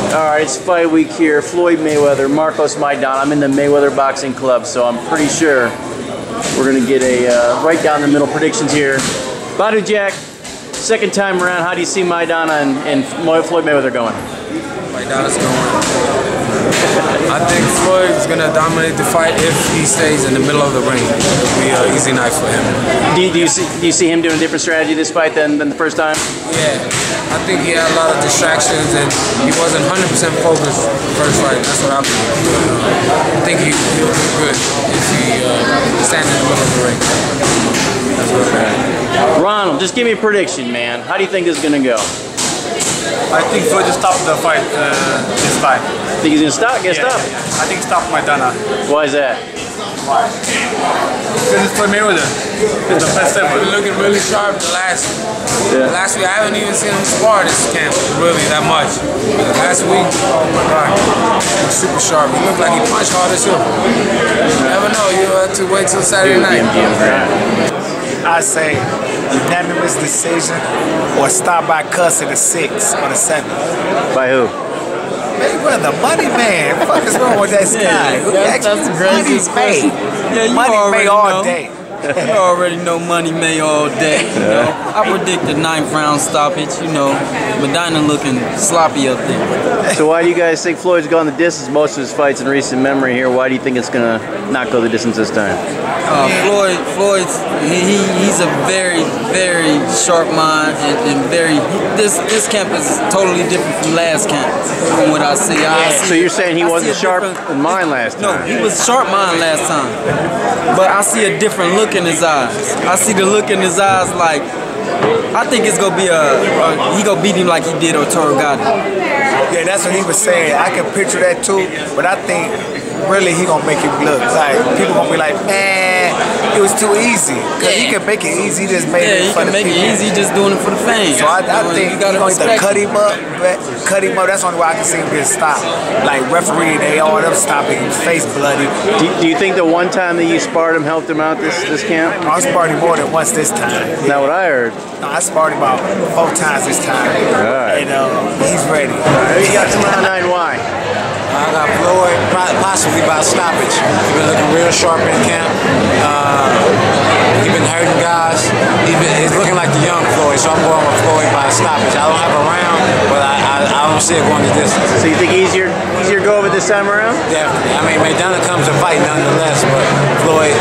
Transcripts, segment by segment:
Alright, it's fight week here. Floyd Mayweather, Marcos Maidana. I'm in the Mayweather Boxing Club, so I'm pretty sure we're going to get a right down the middle predictions here. Badou Jack, second time around, how do you see Maidana and Floyd Mayweather going? Maidana's going. I think Floyd is going to dominate the fight if he stays in the middle of the ring. It'll be an easy night for him. Do you see him doing a different strategy this fight than the first time? Yeah, I think he had a lot of distractions and he wasn't 100% focused the first fight. That's what I think. I think he'll do good if he stands in the middle of the ring. That's what I think. Ronald, just give me a prediction, man. How do you think this is going to go? I think Floyd just stopped the fight this time. Think he's going to stop? Stop? I think stop Maidana. Why is that? Why? Because it's Floyd Mayweather. It's the best ever. He's looking really sharp the last week. I haven't even seen him spar this camp really that much. Last week, oh my God, he was super sharp. He looked like he punched hard as hell. You never know. You have to wait till Saturday night. I say unanimous decision or stop by cuss at the 6 or the 7. By who? Mayweather, money man. What the fuck is wrong with that guy? That's the craziest question. Yeah, Money May all day. You already know Money May all day. You know, I predict the 9th round stoppage. You know, Maidana looking sloppy up there. So why do you guys think Floyd's gone the distance most of his fights in recent memory here? Why do you think it's gonna not go the distance this time? Floyd's he's a very, very sharp mind and very. This camp is totally different from last camp. From what I see, So you're saying he wasn't sharp in mine last time? No, he was sharp mind last time, but I see a different look in his eyes. I see the look in his eyes like, I think it's gonna be he gonna beat him like he did Arturo Gatti. Yeah, that's what he was saying. I can picture that too, but I think really he gonna make him look like people gonna be like, man, it was too easy. Cause he can make it easy. He just made it for the people. Yeah, he can make it easy just doing it for the fans. So I think he's gonna either cut him up. That's the only way I can see him get stopped. Like referee, they all them stopping his face bloody. Do you think the one time that you sparred him helped him out this camp? I sparred him more than once this time. Is that what I heard? No, I sparred him about 4 times this time. Right. And he's ready. Who you got tomorrow night? Why? I got Floyd, possibly by stoppage. He's been looking real sharp in camp. He's been hurting guys. He's looking like the young Floyd, so I'm going with Floyd by stoppage. I don't have a round, but I don't see it going the distance. So you think easier go over this time around? Definitely. I mean, Maidana comes to fight nonetheless, but Floyd,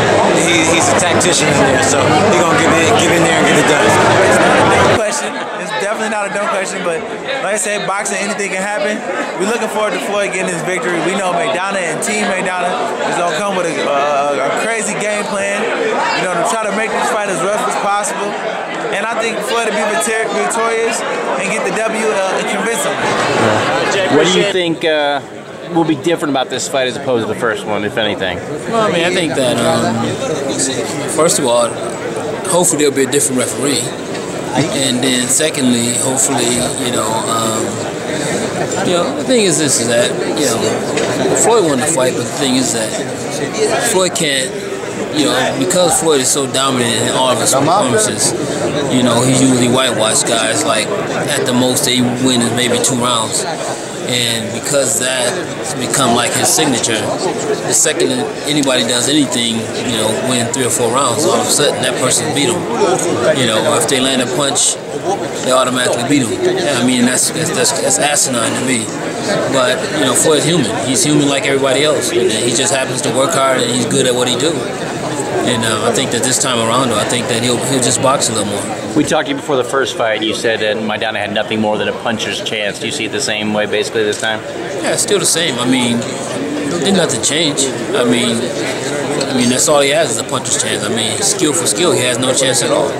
he's a tactician in there, so he's going to get in there and get it done. Question. It's definitely not a dumb question, but like I said, boxing, anything can happen. We're looking forward to Floyd getting his victory. We know Maidana and Team Maidana is going to come with a crazy game plan, you know, to try to make this fight as rough as possible. And I think Floyd will be victorious and get the W and convince him. What do you think will be different about this fight as opposed to the first one, if anything? Well, I mean, I think that, first of all, hopefully there'll be a different referee. And then secondly, hopefully, the thing is this, is that, Floyd won the fight, but the thing is that Floyd can't, because Floyd is so dominant in all of his performances, he's usually whitewashed guys, like, at the most they win is maybe 2 rounds. And because that's become like his signature, the second anybody does anything, win 3 or 4 rounds, all of a sudden that person beat him. Or if they land a punch, they automatically beat him. Yeah, I mean, that's asinine to me. But, Floyd's human. He's human like everybody else. And he just happens to work hard and he's good at what he do. And I think that this time around, I think that he'll just box a little more. We talked to you before the first fight. You said that Maidana had nothing more than a puncher's chance. Do you see it the same way basically this time? Yeah, it's still the same. I mean, did nothing change. I mean, that's all he has is a puncher's chance. I mean, skill for skill, he has no chance at all.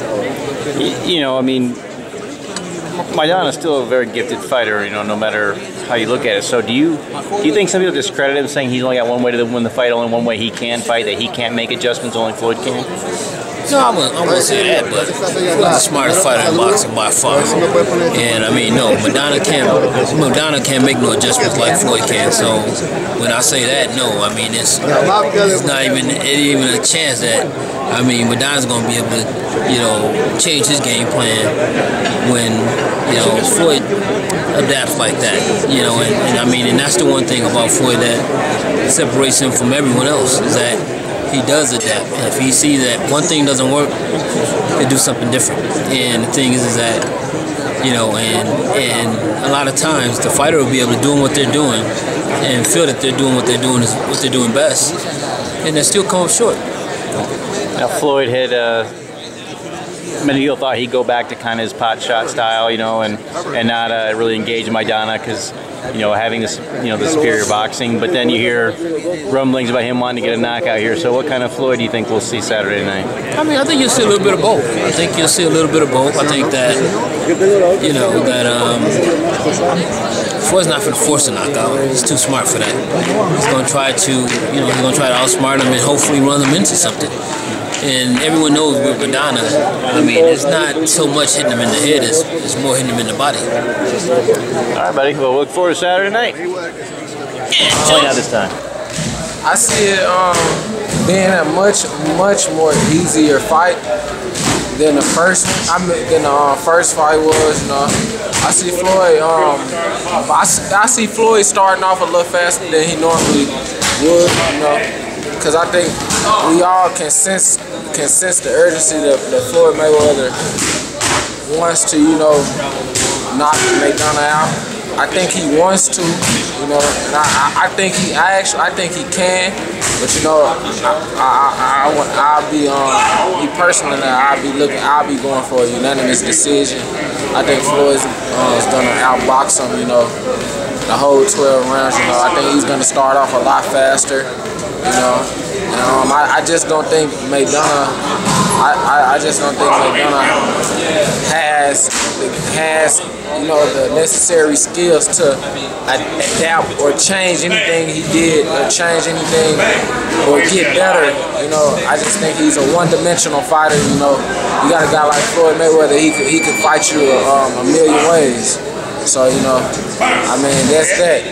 Maidana is still a very gifted fighter, no matter how you look at it. So do you think some people discredit him, saying he's only got one way to win the fight, only one way he can fight, that he can't make adjustments, only Floyd can? No, I wouldn't say that, but Floyd's the smartest fighter in boxing by far. And I mean, no, Maidana can't make no adjustments like Floyd can. So when I say that, no, I mean it's not even a chance that Maidana's gonna be able to, change his game plan when Floyd adapts like that. And that's the one thing about Floyd that separates him from everyone else is that he does adapt. And if he sees that one thing doesn't work, he'll do something different. And the thing is that, and a lot of times the fighter will be able to do what they're doing and feel that they're doing what they're doing is what they're doing best, and they still come up short. Now Floyd had many people thought he'd go back to kind of his pot shot style, and not really engage Maidana because, having this, the superior boxing. But then you hear rumblings about him wanting to get a knockout here. So what kind of Floyd do you think we'll see Saturday night? I think you'll see a little bit of both. I think you'll see a little bit of both. I think that, Floyd's not going to force a knockout. He's too smart for that. He's going to try to, outsmart him and hopefully run him into something. And everyone knows with Maidana, it's not so much hitting him in the head, it's more hitting him in the body. All right, buddy. Well, we'll look forward to Saturday night. Playing out this time. I see it being a much more easier fight than the first fight was. I see Floyd. I see Floyd starting off a little faster than he normally would. Because I think we all can sense the urgency that Floyd Mayweather wants to, knock Maidana out. I think he wants to, and I think he can. But I'll be me personally. I'll be going for a unanimous decision. I think Floyd's gonna outbox him, the whole 12 rounds. I think he's gonna start off a lot faster. I just don't think Maidana. I just don't think Maidana has the necessary skills to adapt or change anything he did, or change anything, or get better. I just think he's a one-dimensional fighter. You got a guy like Floyd Mayweather. He could fight you a million ways. So that's that.